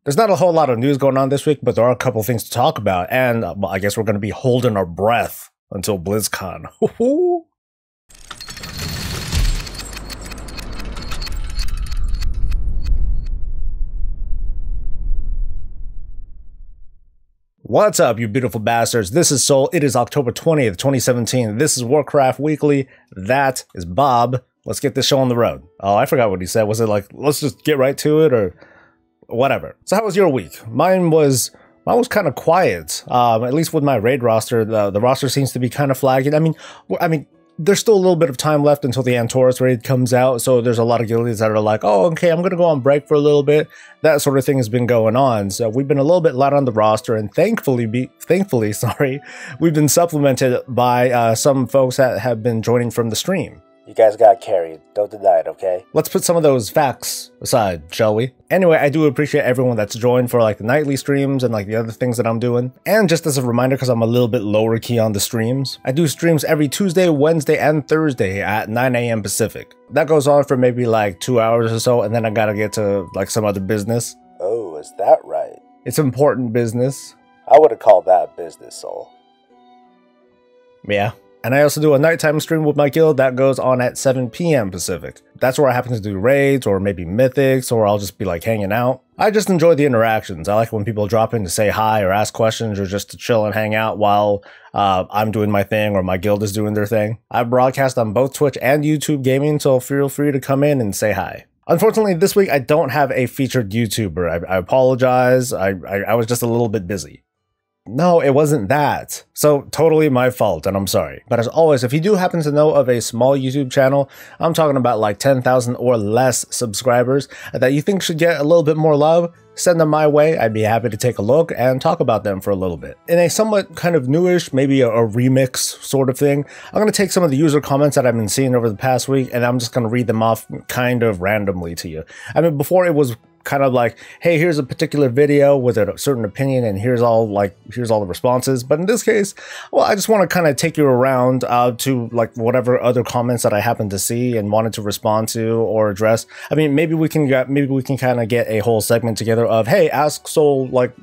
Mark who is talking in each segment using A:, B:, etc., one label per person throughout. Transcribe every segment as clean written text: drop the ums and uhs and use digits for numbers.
A: There's not a whole lot of news going on this week, but there are a couple things to talk about, and well, I guess we're going to be holding our breath until BlizzCon. What's up, you beautiful bastards? This is Soul. It is October 20th, 2017. This is Warcraft Weekly. That is Bob. Let's get this show on the road. Oh, I forgot what he said. Was it like, let's just get right to it, or whatever? So how was your week? Mine was kind of quiet. At least with my raid roster, the roster seems to be kind of flagging. I mean, there's still a little bit of time left until the Antorus raid comes out, so there's a lot of guildies that are like, oh, okay, I'm gonna go on break for a little bit. That sort of thing has been going on. So we've been a little bit light on the roster, and thankfully, we've been supplemented by some folks that have been joining from the stream. You guys got carried. Don't deny it, okay? Let's put some of those facts aside, shall we? Anyway, I do appreciate everyone that's joined for like the nightly streams and like the other things that I'm doing. And just as a reminder, because I'm a little bit lower key on the streams, I do streams every Tuesday, Wednesday, and Thursday at 9 a.m. Pacific. That goes on for maybe like 2 hours or so, and then I gotta get to like some other business. Oh, is that right? It's important business. I would have called that business, Soul. Yeah. And I also do a nighttime stream with my guild that goes on at 7 p.m. Pacific. That's where I happen to do raids or maybe mythics, or I'll just be like hanging out. I just enjoy the interactions. I like when people drop in to say hi or ask questions or just to chill and hang out while I'm doing my thing or my guild is doing their thing. I broadcast on both Twitch and YouTube gaming, so feel free to come in and say hi. Unfortunately, this week I don't have a featured YouTuber. I apologize. I was just a little bit busy. No, it wasn't that. So totally my fault, and I'm sorry. But as always, if you do happen to know of a small YouTube channel, I'm talking about like 10,000 or less subscribers, that you think should get a little bit more love, send them my way. I'd be happy to take a look and talk about them for a little bit. In a somewhat kind of newish, maybe a remix sort of thing, I'm going to take some of the user comments that I've been seeing over the past week, and I'm just going to read them off kind of randomly to you. I mean, before it was kind of like, hey, here's a particular video with a certain opinion and here's all the responses. But in this case, well, I just want to kind of take you around to like whatever other comments that I happen to see and wanted to respond to or address. I mean, maybe we can kind of get a whole segment together of, hey, ask Soul like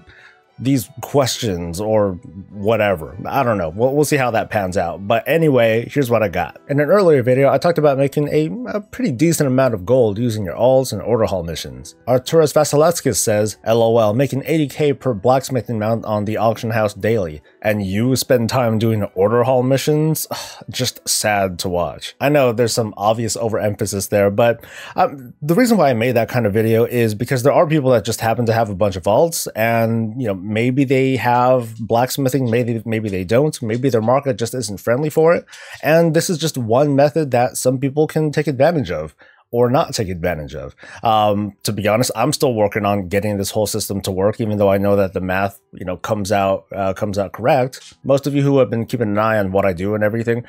A: these questions or whatever. I don't know. We'll see how that pans out. But anyway, here's what I got. In an earlier video, I talked about making a pretty decent amount of gold using your alts and order hall missions. Antorus Vasilevskis says, LOL, making 80k per blacksmithing mount on the auction house daily. And you spend time doing order hall missions? Just sad to watch. I know there's some obvious overemphasis there, but the reason why I made that kind of video is because there are people that just happen to have a bunch of alts, and you know, maybe they have blacksmithing, maybe they don't, maybe their market just isn't friendly for it, and this is just one method that some people can take advantage of or not take advantage of. To be honest, I'm still working on getting this whole system to work, even though I know that the math, you know, comes out correct. Most of you who have been keeping an eye on what I do and everything,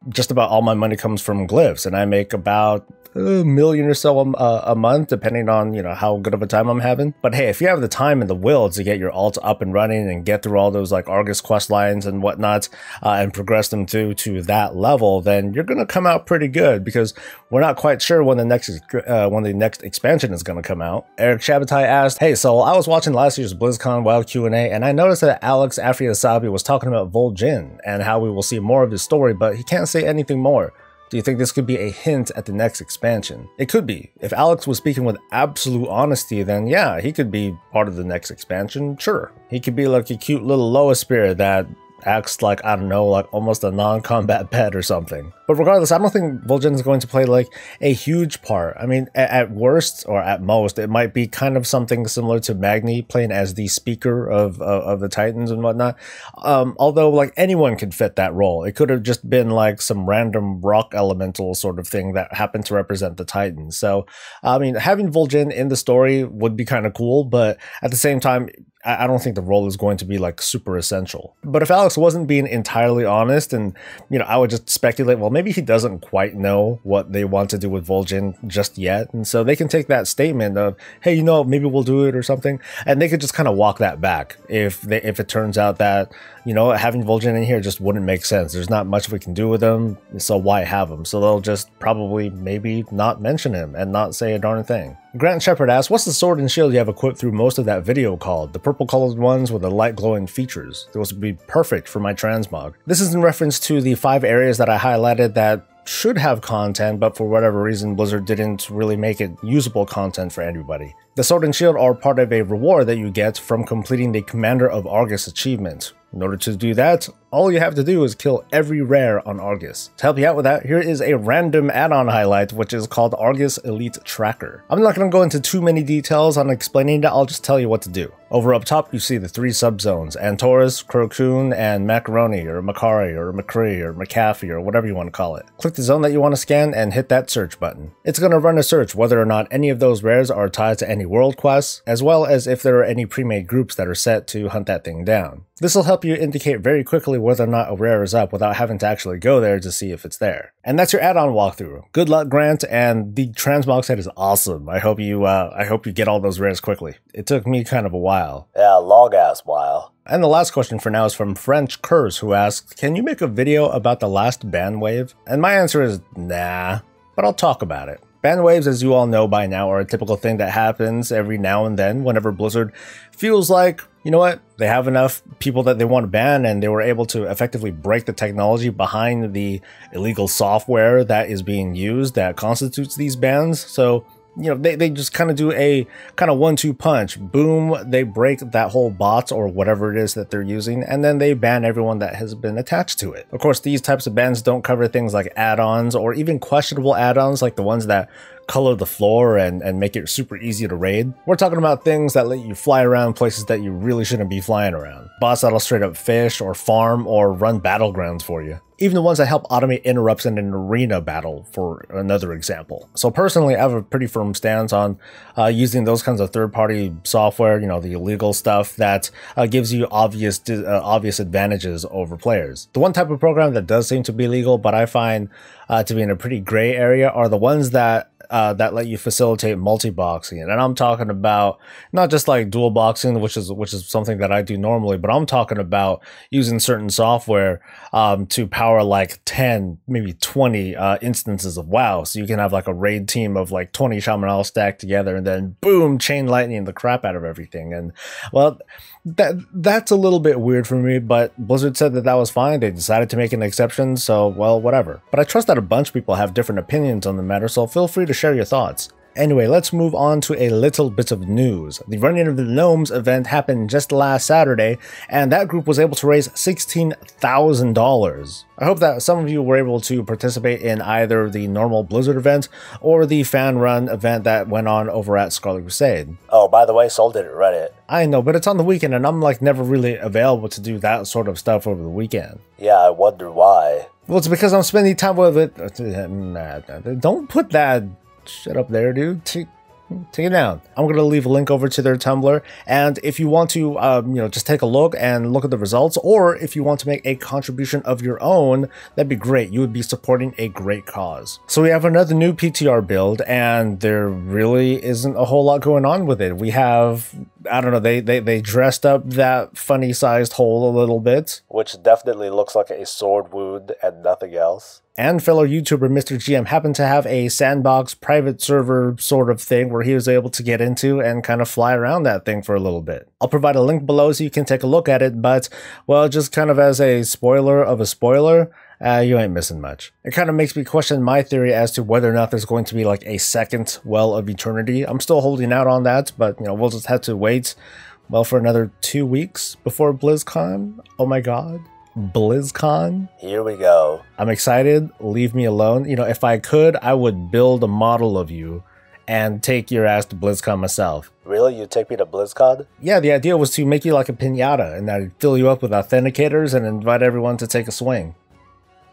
A: just about all my money comes from glyphs, and I make about $1 million or so a month, depending on, you know, how good of a time I'm having. But hey, if you have the time and the will to get your alts up and running and get through all those like Argus quest lines and whatnot, and progress them through to that level, then you're gonna come out pretty good, because we're not quite sure when the next expansion is gonna come out. Eric Shabatai asked, hey, so I was watching last year's BlizzCon Wild Q&A, and I noticed that Alex Afriasabi was talking about Vol'jin and how we will see more of his story, but he can't say anything more. Do you think this could be a hint at the next expansion? It could be. If Alex was speaking with absolute honesty, then yeah, he could be part of the next expansion, sure. He could be like a cute little Loa spirit that acts like, I don't know, like almost a non-combat pet or something. But regardless, I don't think Vol'jin is going to play like a huge part. I mean, at worst or at most, it might be kind of something similar to Magni playing as the speaker of the Titans and whatnot. Although like anyone could fit that role. It could have just been like some random rock elemental sort of thing that happened to represent the Titans. So, I mean, having Vol'jin in the story would be kind of cool, but at the same time, I don't think the role is going to be like super essential. But if Alex wasn't being entirely honest, and you know, I would just speculate, well, maybe he doesn't quite know what they want to do with Vol'jin just yet, and so they can take that statement of, hey, you know, maybe we'll do it or something, and they could just kind of walk that back if it turns out that, you know, having Vol'jin in here just wouldn't make sense. There's not much we can do with him, so why have him? So they'll just probably maybe not mention him and not say a darn thing. Grant Shepard asks, what's the sword and shield you have equipped through most of that video called? The purple colored ones with the light glowing features. Those would be perfect for my transmog. This is in reference to the 5 areas that I highlighted that should have content, but for whatever reason Blizzard didn't really make it usable content for everybody. The sword and shield are part of a reward that you get from completing the Commander of Argus achievement. In order to do that, all you have to do is kill every rare on Argus. To help you out with that, here is a random add-on highlight, which is called Argus Elite Tracker. I'm not going to go into too many details on explaining that, I'll just tell you what to do. Over up top, you see the 3 subzones, Antorus, Crocune, and Macaroni, or Macari, or McCree, or McAfee, or whatever you want to call it. Click the zone that you want to scan and hit that search button. It's going to run a search whether or not any of those rares are tied to any world quests, as well as if there are any pre-made groups that are set to hunt that thing down. This will help you indicate very quickly whether or not a rare is up without having to actually go there to see if it's there. And that's your add-on walkthrough. Good luck, Grant, and the transmog set is awesome. I hope you get all those rares quickly. It took me kind of a while.
B: Yeah, long-ass while.
A: And the last question for now is from French Curse, who asks, can you make a video about the last ban wave? And my answer is nah, but I'll talk about it. Ban waves, as you all know by now, are a typical thing that happens every now and then whenever Blizzard feels like, you know what, they have enough people that they want to ban and they were able to effectively break the technology behind the illegal software that is being used that constitutes these bans. So, you know, they just kind of do a kind of 1-2 punch. Boom, they break that whole bot or whatever it is that they're using, and then they ban everyone that has been attached to it. Of course, these types of bans don't cover things like add-ons or even questionable add-ons like the ones that color the floor and make it super easy to raid. We're talking about things that let you fly around places that you really shouldn't be flying around. Bots that'll straight up fish or farm or run battlegrounds for you. Even the ones that help automate interrupts in an arena battle, for another example. So personally, I have a pretty firm stance on using those kinds of third-party software, you know, the illegal stuff that gives you obvious advantages over players. The one type of program that does seem to be legal, but I find to be in a pretty gray area, are the ones that let you facilitate multi-boxing. And I'm talking about not just like dual boxing, which is something that I do normally, but I'm talking about using certain software to power like 10, maybe 20 instances of WoW. So you can have like a raid team of like 20 Shaman all stacked together and then boom, chain lightning the crap out of everything. And well, that's a little bit weird for me, but Blizzard said that was fine. They decided to make an exception, so well, whatever. But I trust that a bunch of people have different opinions on the matter, so feel free to share your thoughts. Anyway, let's move on to a little bit of news. The Running of the Gnomes event happened just last Saturday, and that group was able to raise $16,000. I hope that some of you were able to participate in either the normal Blizzard event or the fan run event that went on over at Scarlet Crusade.
B: Oh, by the way, Soul didn't run it.
A: I know, but it's on the weekend, and I'm like never really available to do that sort of stuff over the weekend.
B: Yeah, I wonder why.
A: Well, it's because I'm spending time with it. Don't put that shit up there, dude. Take it down. I'm going to leave a link over to their Tumblr, and if you want to, just take a look and look at the results, or if you want to make a contribution of your own, that'd be great. You would be supporting a great cause. So we have another new PTR build, and there really isn't a whole lot going on with it. We have, I don't know, they dressed up that funny-sized hole a little bit,
B: which definitely looks like a sword wound and nothing else.
A: And fellow YouTuber Mr. GM happened to have a sandbox private server sort of thing where he was able to get into and kind of fly around that thing for a little bit. I'll provide a link below so you can take a look at it, but, well, just kind of as a spoiler of a spoiler, you ain't missing much. It kind of makes me question my theory as to whether or not there's going to be like a second Well of Eternity. I'm still holding out on that, but, you know, we'll just have to wait, well, for another 2 weeks before BlizzCon. Oh my god. BlizzCon.
B: Here we go.
A: I'm excited. Leave me alone. You know, if I could, I would build a model of you and take your ass to BlizzCon myself.
B: Really? You'd take me to BlizzCon?
A: Yeah, the idea was to make you like a piñata, and I'd fill you up with authenticators and invite everyone to take a swing.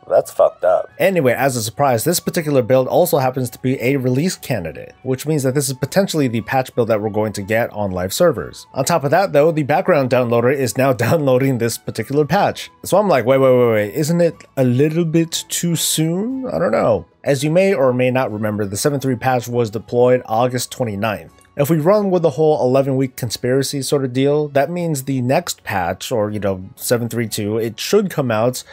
B: That's fucked up.
A: Anyway, as a surprise, this particular build also happens to be a release candidate, which means that this is potentially the patch build that we're going to get on live servers. On top of that, though, the background downloader is now downloading this particular patch. So I'm like, wait, isn't it a little bit too soon? I don't know. As you may or may not remember, the 7.3 patch was deployed August 29th. If we run with the whole 11-week conspiracy sort of deal, that means the next patch, or, 7.3.2, it should come out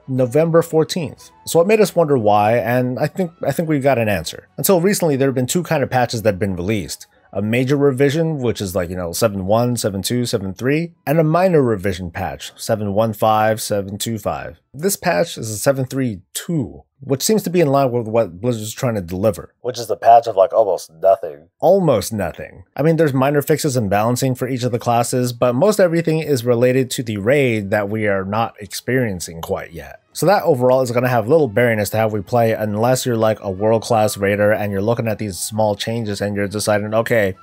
A: November 14th. So it made us wonder why, and I think we got an answer. Until recently, there have been two kind of patches that have been released. A major revision, which is like, 7.1, 7.2, 7.3, and a minor revision patch, 7.15, 7.25. This patch is a 7.3.2, which seems to be in line with what Blizzard's trying to deliver.
B: Which is the patch of like almost nothing.
A: Almost nothing. I mean, there's minor fixes and balancing for each of the classes, but most everything is related to the raid that we are not experiencing quite yet. So that overall is going to have little bearing as to how we play unless you're like a world-class raider and you're looking at these small changes and you're deciding, okay,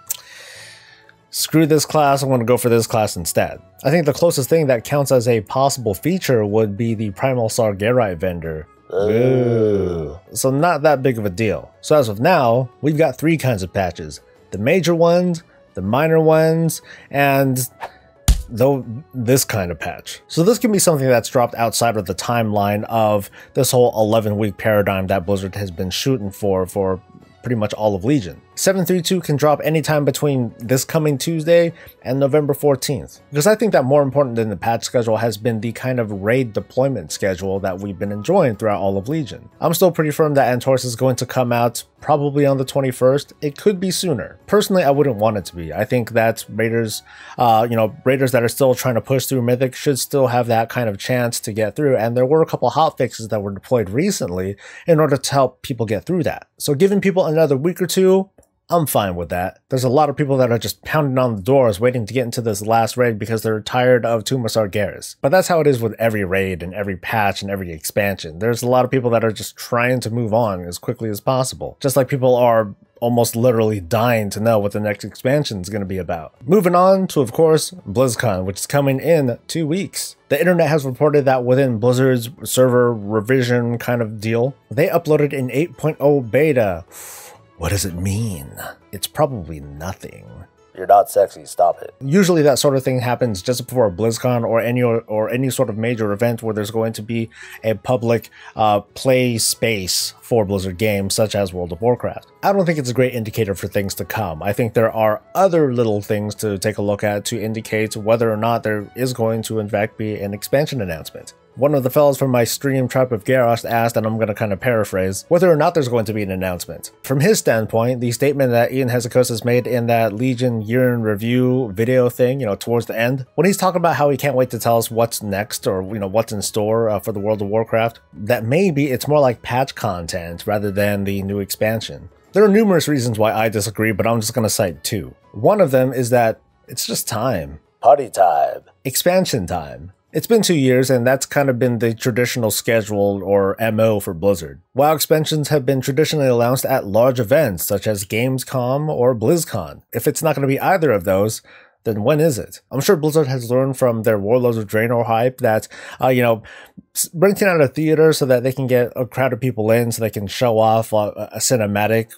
A: screw this class, I'm going to go for this class instead. I think the closest thing that counts as a possible feature would be the Primal Sargerite vendor.
B: Ooh.
A: So not that big of a deal. So as of now, we've got three kinds of patches. The major ones, the minor ones, and this kind of patch. So this can be something that's dropped outside of the timeline of this whole 11-week paradigm that Blizzard has been shooting for pretty much all of Legion. 7.3.2 can drop anytime between this coming Tuesday and November 14th. Because I think that more important than the patch schedule has been the kind of raid deployment schedule that we've been enjoying throughout all of Legion. I'm still pretty firm that Antorus is going to come out probably on the 21st. It could be sooner. Personally, I wouldn't want it to be. I think that raiders, raiders that are still trying to push through Mythic should still have that kind of chance to get through. And there were a couple hotfixes that were deployed recently in order to help people get through that. So giving people another week or two, I'm fine with that. There's a lot of people that are just pounding on the doors waiting to get into this last raid because they're tired of Tomb of Sargeras. But that's how it is with every raid and every patch and every expansion. There's a lot of people that are just trying to move on as quickly as possible. Just like people are almost literally dying to know what the next expansion is going to be about. Moving on to, of course, BlizzCon, which is coming in 2 weeks. The internet has reported that within Blizzard's server revision kind of deal, they uploaded an 8.0 beta. What does it mean? It's probably nothing.
B: You're not sexy, stop it.
A: Usually that sort of thing happens just before a BlizzCon or any sort of major event where there's going to be a public play space for Blizzard games such as World of Warcraft. I don't think it's a great indicator for things to come. I think there are other little things to take a look at to indicate whether or not there is going to in fact be an expansion announcement. One of the fellows from my stream, Tribe of Garrosh, asked, and I'm going to kind of paraphrase, whether or not there's going to be an announcement. From his standpoint, the statement that Ian Hesychosis made in that Legion Year in Review video thing, towards the end, when he's talking about how he can't wait to tell us what's next or, what's in store for the World of Warcraft, that maybe it's more like patch content rather than the new expansion. There are numerous reasons why I disagree, but I'm just going to cite two. One of them is that it's just time.
B: Party time.
A: Expansion time. It's been 2 years, and that's kind of been the traditional schedule or MO for Blizzard. While expansions have been traditionally announced at large events such as Gamescom or BlizzCon. If it's not going to be either of those, then when is it? I'm sure Blizzard has learned from their Warlords of Draenor hype that, renting out a theater so that they can get a crowd of people in so they can show off a cinematic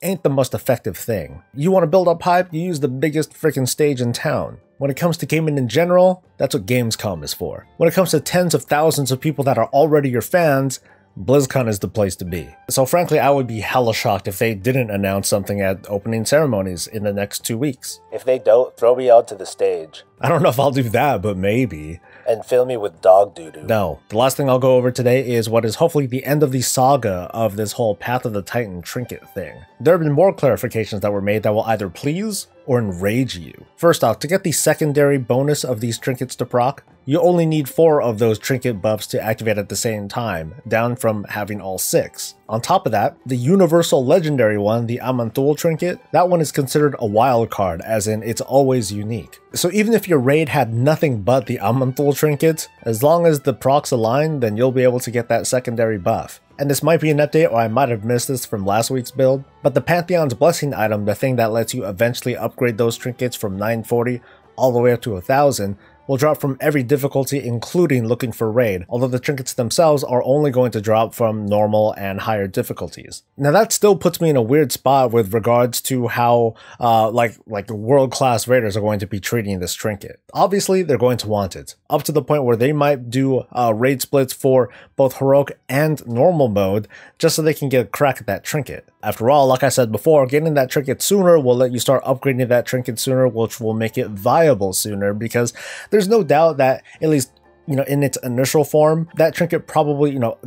A: ain't the most effective thing. You want to build up hype, you use the biggest freaking stage in town. When it comes to gaming in general, that's what Gamescom is for. When it comes to tens of thousands of people that are already your fans, BlizzCon is the place to be. So frankly, I would be hella shocked if they didn't announce something at opening ceremonies in the next 2 weeks.
B: If they don't, throw me onto the stage.
A: I don't know if I'll do that, but maybe.
B: And fill me with dog doo-doo.
A: No. The last thing I'll go over today is what is hopefully the end of the saga of this whole Path of the Titan trinket thing. There have been more clarifications that were made that will either please or enrage you. First off, to get the secondary bonus of these trinkets to proc, you only need 4 of those trinket buffs to activate at the same time, down from having all 6. On top of that, the universal legendary one, the Amanthul trinket, that one is considered a wild card, as in it's always unique. So even if your raid had nothing but the Amanthul trinket, as long as the procs align, then you'll be able to get that secondary buff. And this might be an update, or I might have missed this from last week's build, but the Pantheon's Blessing item, the thing that lets you eventually upgrade those trinkets from 940 all the way up to 1000, will drop from every difficulty, including looking for raid, although the trinkets themselves are only going to drop from normal and higher difficulties. Now that still puts me in a weird spot with regards to how like world-class raiders are going to be treating this trinket. Obviously, they're going to want it, up to the point where they might do raid splits for both heroic and normal mode, just so they can get a crack at that trinket. After all, like I said before, getting that trinket sooner will let you start upgrading that trinket sooner, which will make it viable sooner, because there's no doubt that, at least you know, in its initial form, that trinket probably, you know,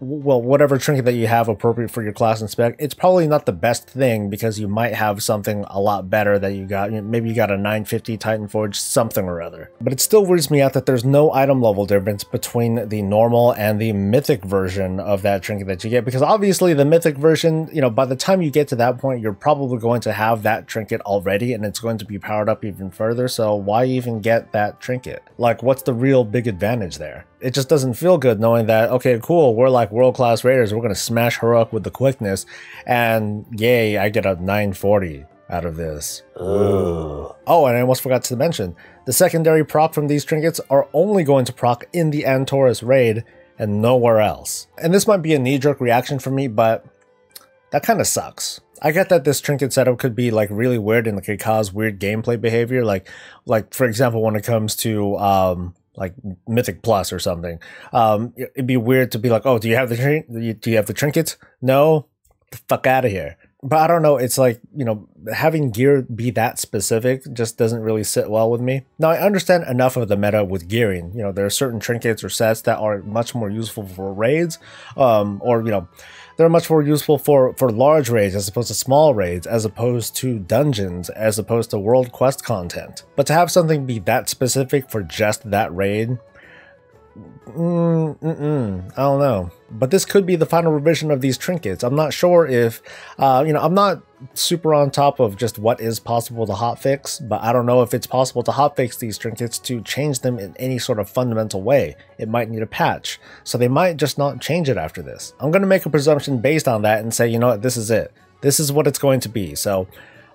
A: well, whatever trinket that you have appropriate for your class and spec, it's probably not the best thing because you might have something a lot better that you got. You know, maybe you got a 950 Titan Forge, something or other. But it still weirds me out that there's no item level difference between the normal and the mythic version of that trinket that you get, because obviously the mythic version, you know, by the time you get to that point, you're probably going to have that trinket already and it's going to be powered up even further. So why even get that trinket? Like, what's the real big advantage there? It just doesn't feel good knowing that, okay, cool, we're like world-class raiders, we're going to smash her up with the quickness, and yay, I get a 940 out of this.
B: Ooh.
A: Oh, and I almost forgot to mention, the secondary proc from these trinkets are only going to proc in the Antorus raid and nowhere else. And this might be a knee-jerk reaction for me, but that kind of sucks. I get that this trinket setup could be like really weird and it could cause weird gameplay behavior, like for example, when it comes to like Mythic Plus or something. It'd be weird to be like, oh, do you have the trinkets? No? Get the fuck out of here. But I don't know, it's like, you know, having gear be that specific just doesn't really sit well with me. Now, I understand enough of the meta with gearing. You know, there are certain trinkets or sets that are much more useful for raids, or, you know, they're much more useful for large raids as opposed to small raids, as opposed to dungeons, as opposed to world quest content. But to have something be that specific for just that raid, I don't know. But this could be the final revision of these trinkets. I'm not sure if, you know, I'm not super on top of just what is possible to hotfix, but I don't know if it's possible to hotfix these trinkets to change them in any sort of fundamental way. It might need a patch, so they might just not change it after this. I'm going to make a presumption based on that and say, you know what, this is it. This is what it's going to be. So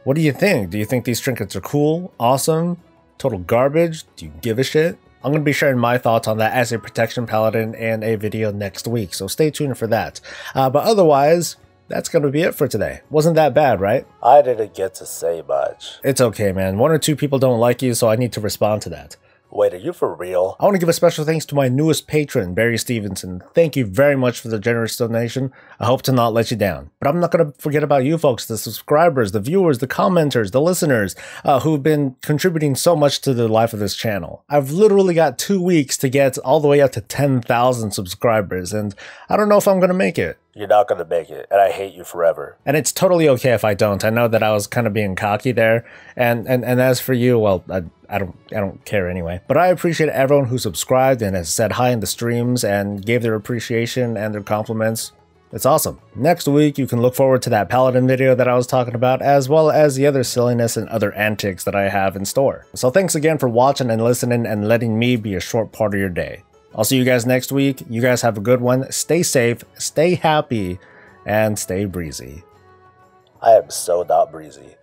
A: what do you think? Do you think these trinkets are cool, awesome, total garbage? Do you give a shit? I'm going to be sharing my thoughts on that as a protection paladin in a video next week, so stay tuned for that. But otherwise, that's going to be it for today. Wasn't that bad, right?
B: I didn't get to say much.
A: It's okay, man. 1 or 2 people don't like you, so I need to respond to that.
B: Wait, are you for real?
A: I want to give a special thanks to my newest patron, Barry Stevenson. Thank you very much for the generous donation. I hope to not let you down. But I'm not going to forget about you folks, the subscribers, the viewers, the commenters, the listeners, who've been contributing so much to the life of this channel. I've literally got 2 weeks to get all the way up to 10,000 subscribers, and I don't know if I'm going to make it.
B: You're not going to make it, and I hate you forever.
A: And it's totally okay if I don't. I know that I was kind of being cocky there, and as for you, well, I don't care anyway. But I appreciate everyone who subscribed and has said hi in the streams and gave their appreciation and their compliments. It's awesome. Next week, you can look forward to that Paladin video that I was talking about, as well as the other silliness and other antics that I have in store. So thanks again for watching and listening and letting me be a short part of your day. I'll see you guys next week. You guys have a good one. Stay safe, stay happy, and stay breezy.
B: I am so not breezy.